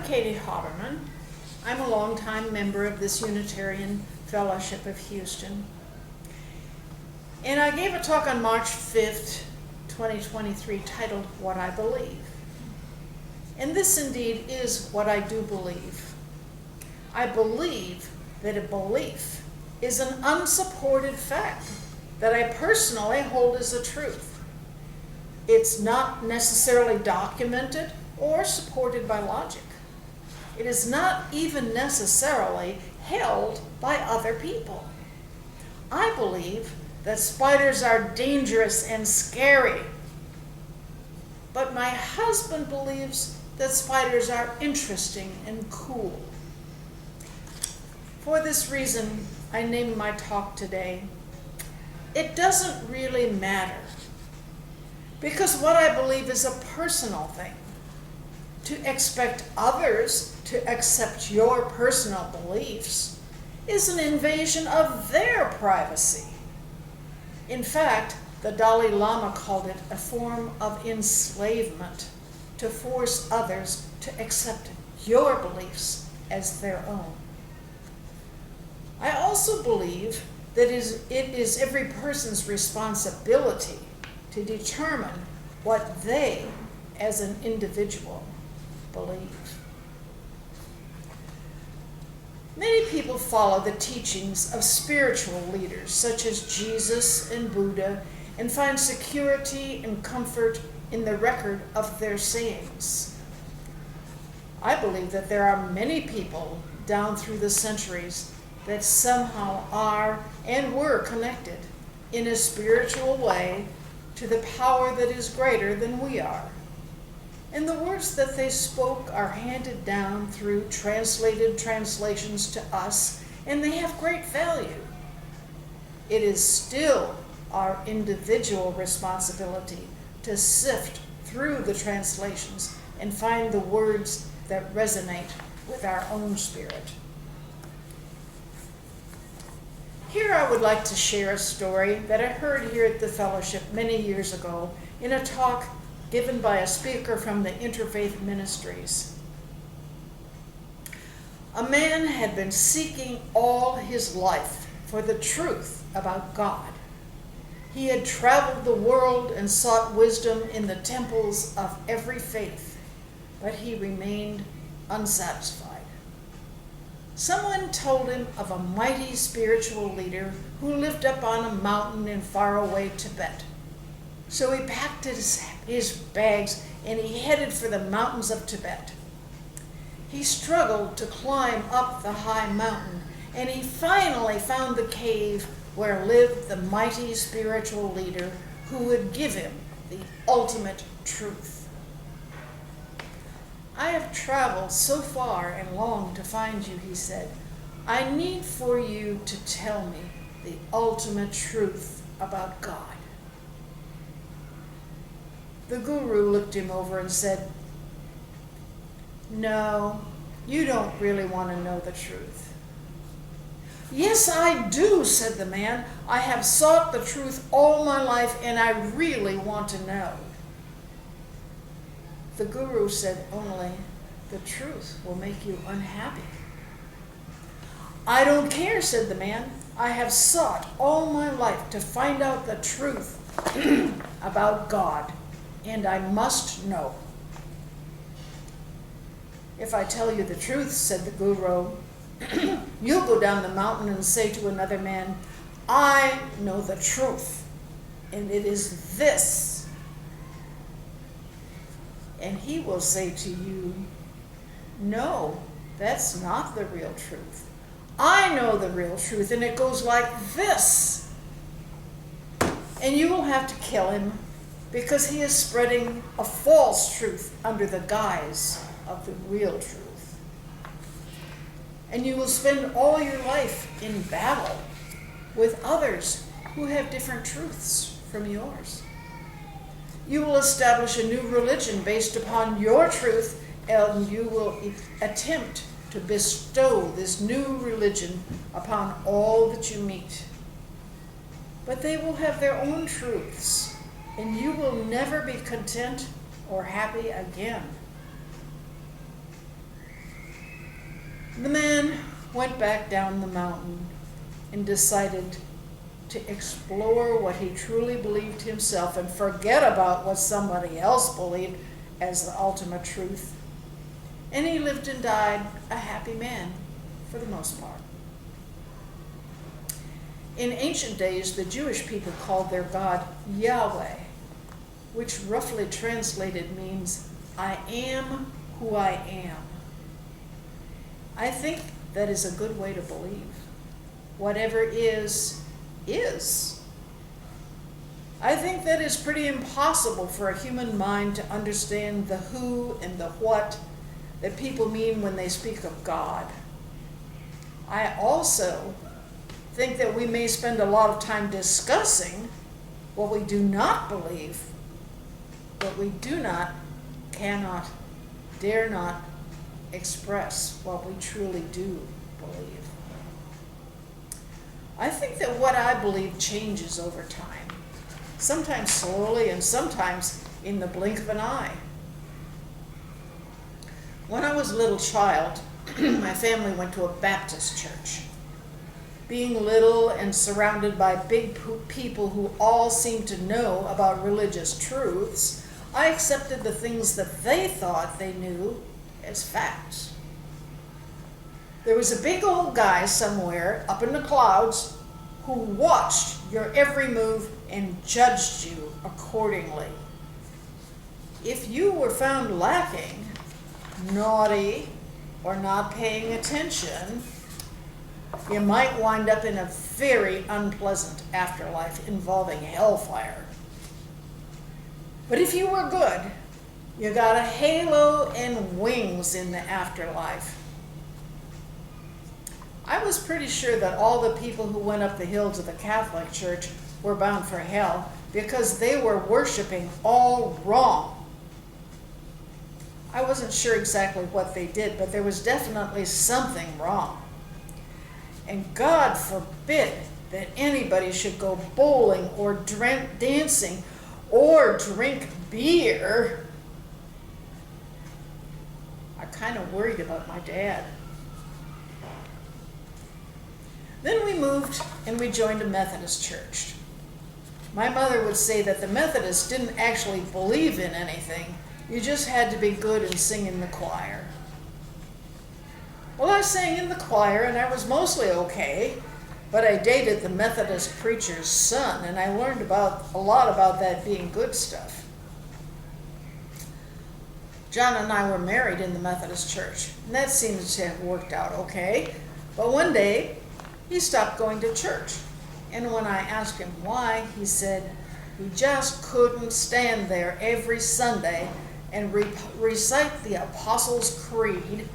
Katy Haberman. I'm a longtime member of this Unitarian Fellowship of Houston. And I gave a talk on March 5th, 2023, titled What I Believe. And this indeed is what I do believe. I believe that a belief is an unsupported fact that I personally hold as a truth. It's not necessarily documented or supported by logic. It is not even necessarily held by other people. I believe that spiders are dangerous and scary, but my husband believes that spiders are interesting and cool. For this reason, I named my talk today, It Doesn't Really Matter, because what I believe is a personal thing. To expect others to accept your personal beliefs is an invasion of their privacy. In fact, the Dalai Lama called it a form of enslavement to force others to accept your beliefs as their own. I also believe that it is every person's responsibility to determine what they, as an individual, believe. Many people follow the teachings of spiritual leaders such as Jesus and Buddha and find security and comfort in the record of their sayings. I believe that there are many people down through the centuries that somehow are and were connected in a spiritual way to the power that is greater than we are. And the words that they spoke are handed down through translated translations to us, and they have great value. It is still our individual responsibility to sift through the translations and find the words that resonate with our own spirit. Here I would like to share a story that I heard here at the fellowship many years ago in a talk given by a speaker from the Interfaith Ministries. A man had been seeking all his life for the truth about God. He had traveled the world and sought wisdom in the temples of every faith, but he remained unsatisfied. Someone told him of a mighty spiritual leader who lived up on a mountain in faraway Tibet. So he packed his bags and he headed for the mountains of Tibet. He struggled to climb up the high mountain, and he finally found the cave where lived the mighty spiritual leader who would give him the ultimate truth. I have traveled so far and long to find you, he said. I need for you to tell me the ultimate truth about God. The guru looked him over and said, No, you don't really want to know the truth. Yes, I do, said the man. I have sought the truth all my life, and I really want to know. The guru said, Only the truth will make you unhappy. I don't care, said the man. I have sought all my life to find out the truth about God, and I must know. If I tell you the truth, said the guru, you'll go down the mountain and say to another man, I know the truth, and it is this. And he will say to you, no, that's not the real truth. I know the real truth, and it goes like this. And you will have to kill him because he is spreading a false truth under the guise of the real truth. And you will spend all your life in battle with others who have different truths from yours. You will establish a new religion based upon your truth, and you will attempt to bestow this new religion upon all that you meet. But they will have their own truths, and you will never be content or happy again. The man went back down the mountain and decided to explore what he truly believed himself and forget about what somebody else believed as the ultimate truth. And he lived and died a happy man for the most part. In ancient days, the Jewish people called their God Yahweh, which roughly translated means, I am who I am. I think that is a good way to believe. Whatever is, is. I think that is pretty impossible for a human mind to understand the who and the what that people mean when they speak of God. I also think that we may spend a lot of time discussing what we do not believe, but we do not, cannot, dare not express what we truly do believe. I think that what I believe changes over time, sometimes slowly and sometimes in the blink of an eye. When I was a little child, my family went to a Baptist church. Being little and surrounded by big people who all seemed to know about religious truths, I accepted the things that they thought they knew as facts. There was a big old guy somewhere up in the clouds who watched your every move and judged you accordingly. If you were found lacking, naughty, or not paying attention, you might wind up in a very unpleasant afterlife involving hellfire. But if you were good, you got a halo and wings in the afterlife. I was pretty sure that all the people who went up the hill to the Catholic Church were bound for hell because they were worshiping all wrong. I wasn't sure exactly what they did, but there was definitely something wrong. And God forbid that anybody should go bowling or dancing or drink beer. I kind of worried about my dad. Then we moved and we joined a Methodist church. My mother would say that the Methodists didn't actually believe in anything. You just had to be good and sing in the choir. Well, I sang in the choir and I was mostly okay, but I dated the Methodist preacher's son and I learned a lot about that being good stuff. John and I were married in the Methodist church, and that seems to have worked out okay. But one day, he stopped going to church. And when I asked him why, he said he just couldn't stand there every Sunday and recite the Apostles' Creed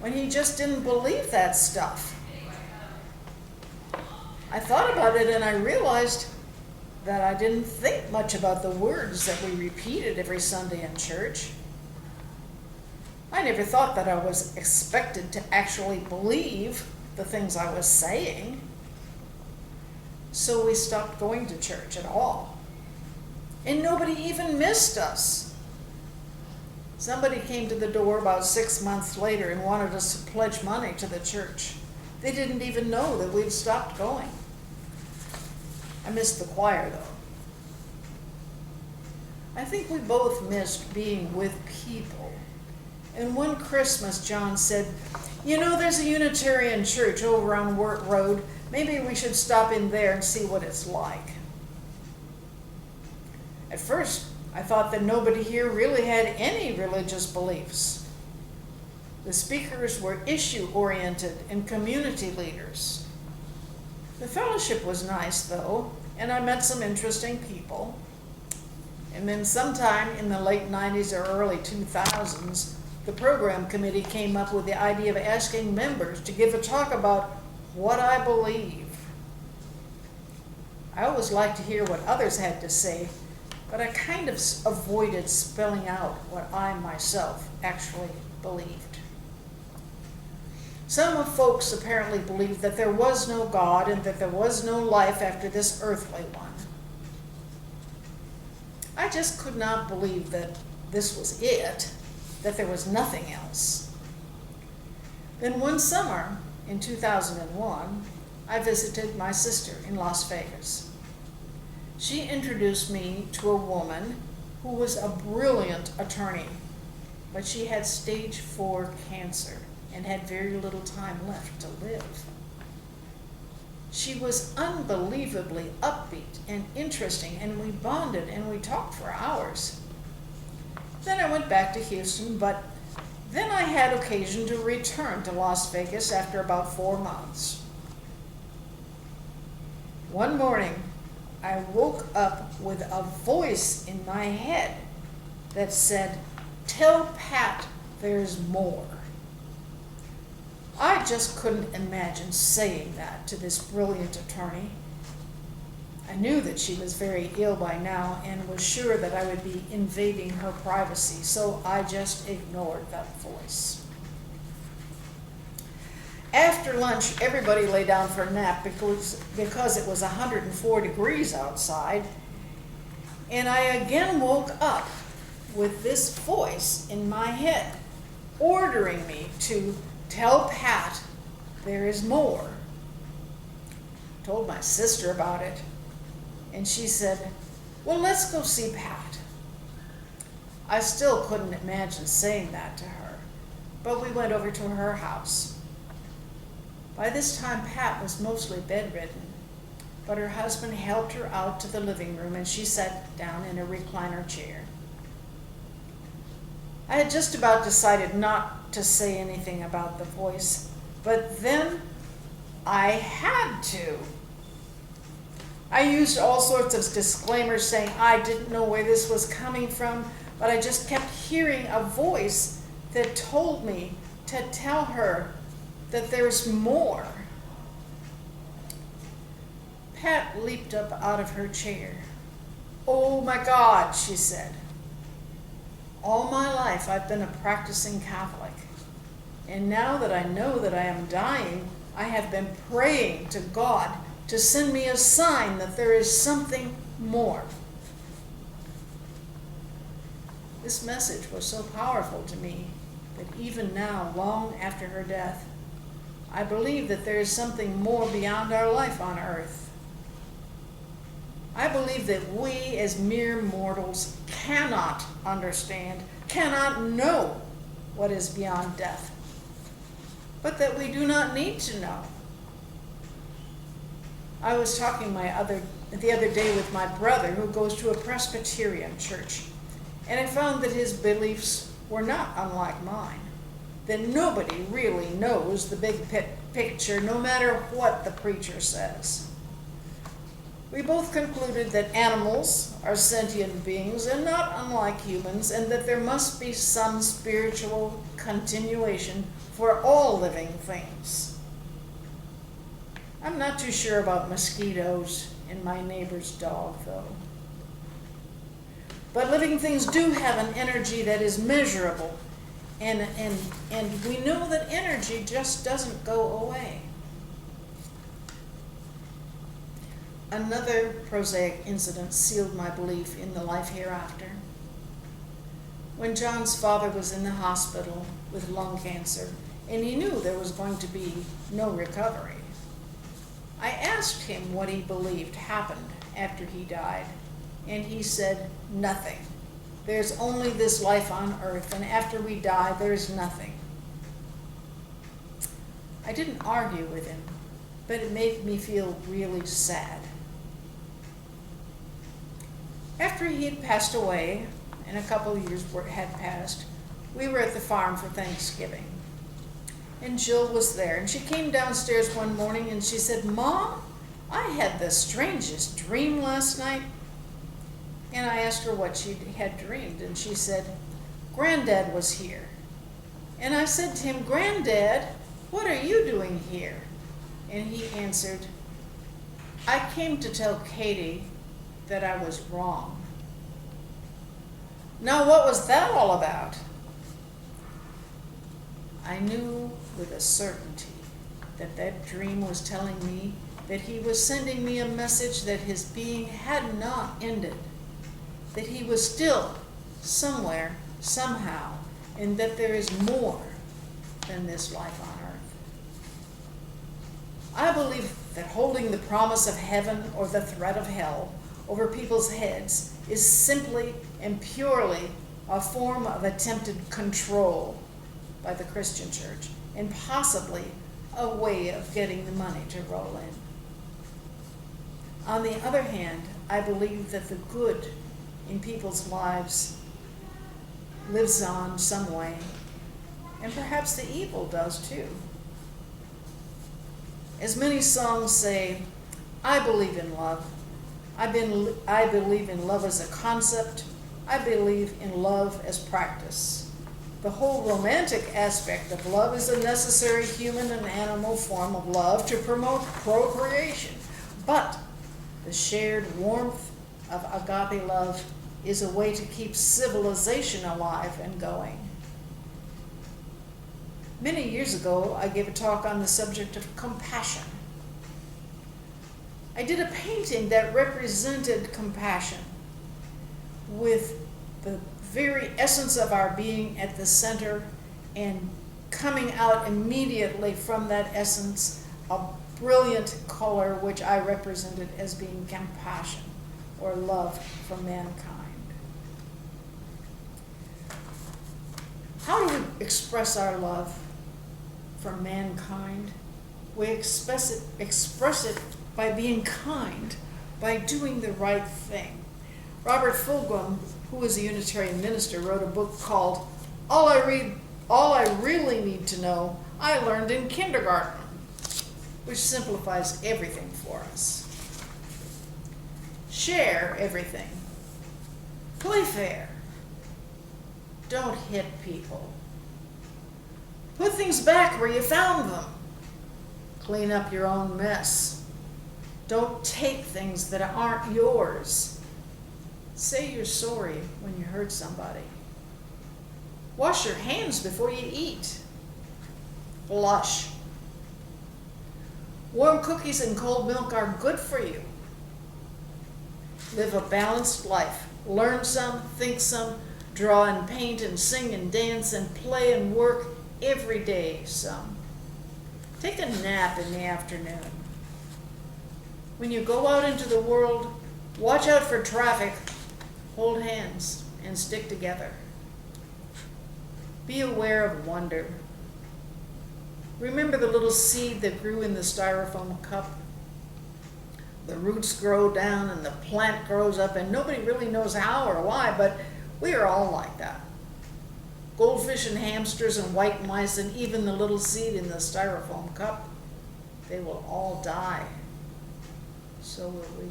when he just didn't believe that stuff. I thought about it and I realized that I didn't think much about the words that we repeated every Sunday in church. I never thought that I was expected to actually believe the things I was saying. So we stopped going to church at all. And nobody even missed us. Somebody came to the door about 6 months later and wanted us to pledge money to the church. They didn't even know that we'd stopped going. I missed the choir, though. I think we both missed being with people. And one Christmas, John said, "You know, there's a Unitarian church over on Wirt Road. Maybe we should stop in there and see what it's like." At first, I thought that nobody here really had any religious beliefs. The speakers were issue-oriented and community leaders. The fellowship was nice, though, and I met some interesting people. And then sometime in the late 90s or early 2000s, the program committee came up with the idea of asking members to give a talk about what I believe. I always liked to hear what others had to say, but I kind of avoided spelling out what I myself actually believed. Some folks apparently believed that there was no God and that there was no life after this earthly one. I just could not believe that this was it, that there was nothing else. Then one summer in 2001, I visited my sister in Las Vegas. She introduced me to a woman who was a brilliant attorney, but she had stage 4 cancer and had very little time left to live. She was unbelievably upbeat and interesting, and we bonded and we talked for hours. Then I went back to Houston, but then I had occasion to return to Las Vegas after about 4 months. One morning, I woke up with a voice in my head that said, "Tell Pat there's more." I just couldn't imagine saying that to this brilliant attorney. I knew that she was very ill by now and was sure that I would be invading her privacy, so I just ignored that voice. After lunch, everybody lay down for a nap because it was 104 degrees outside, and I again woke up with this voice in my head ordering me to tell Pat there is more. I told my sister about it, and she said, "Well, let's go see Pat." I still couldn't imagine saying that to her, but we went over to her house. By this time, Pat was mostly bedridden, but her husband helped her out to the living room, and she sat down in a recliner chair. I had just about decided not to say anything about the voice, but then I had to. I used all sorts of disclaimers saying I didn't know where this was coming from, but I just kept hearing a voice that told me to tell her that there's more. Pat leaped up out of her chair. "Oh my God," she said. "All my life I've been a practicing Catholic, and now that I know that I am dying, I have been praying to God to send me a sign that there is something more." This message was so powerful to me that even now, long after her death, I believe that there is something more beyond our life on earth. I believe that we as mere mortals cannot understand, cannot know what is beyond death, but that we do not need to know. I was talking the other day with my brother, who goes to a Presbyterian church, and I found that his beliefs were not unlike mine, that nobody really knows the big picture, no matter what the preacher says. We both concluded that animals are sentient beings and not unlike humans, and that there must be some spiritual continuation for all living things. I'm not too sure about mosquitoes and my neighbor's dog, though. But living things do have an energy that is measurable, and we know that energy just doesn't go away. Another prosaic incident sealed my belief in the life hereafter. When John's father was in the hospital with lung cancer, and he knew there was going to be no recovery, I asked him what he believed happened after he died, and he said, "Nothing. There's only this life on earth, and after we die, there's nothing." I didn't argue with him, but it made me feel really sad. After he had passed away, and a couple of years had passed, we were at the farm for Thanksgiving. And Jill was there, and she came downstairs one morning and she said, "Mom, I had the strangest dream last night." And I asked her what she had dreamed, and she said, "Granddad was here." And I said to him, "Granddad, what are you doing here?" And he answered, "I came to tell Katy that I was wrong." Now, what was that all about? I knew with a certainty that that dream was telling me that he was sending me a message that his being had not ended, that he was still somewhere, somehow, and that there is more than this life on earth. I believe that holding the promise of heaven or the threat of hell over people's heads is simply and purely a form of attempted control by the Christian church, and possibly a way of getting the money to roll in. On the other hand, I believe that the good in people's lives lives on some way, and perhaps the evil does too. As many songs say, I believe in love. I believe in love as a concept. I believe in love as practice. The whole romantic aspect of love is a necessary human and animal form of love to promote procreation. But the shared warmth of agape love is a way to keep civilization alive and going. Many years ago, I gave a talk on the subject of compassion. I did a painting that represented compassion with the very essence of our being at the center, and coming out immediately from that essence a brilliant color which I represented as being compassion or love for mankind. How do we express our love for mankind? We express it by being kind, by doing the right thing. Robert Fulghum, who is a Unitarian minister, wrote a book called All I Really Need to Know, I Learned in Kindergarten, which simplifies everything for us. Share everything. Play fair. Don't hit people. Put things back where you found them. Clean up your own mess. Don't take things that aren't yours. Say you're sorry when you hurt somebody. Wash your hands before you eat. Blush. Warm cookies and cold milk are good for you. Live a balanced life. Learn some, think some, draw and paint and sing and dance and play and work every day some. Take a nap in the afternoon. When you go out into the world, watch out for traffic. Hold hands and stick together. Be aware of wonder. Remember the little seed that grew in the styrofoam cup? The roots grow down and the plant grows up, and nobody really knows how or why, but we are all like that. Goldfish and hamsters and white mice and even the little seed in the styrofoam cup, they will all die. So will we.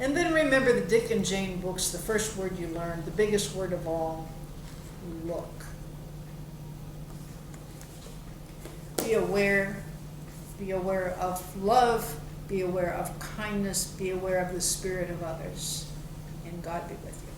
And then remember the Dick and Jane books, the first word you learned, the biggest word of all, look. Be aware of love, be aware of kindness, be aware of the spirit of others, and God be with you.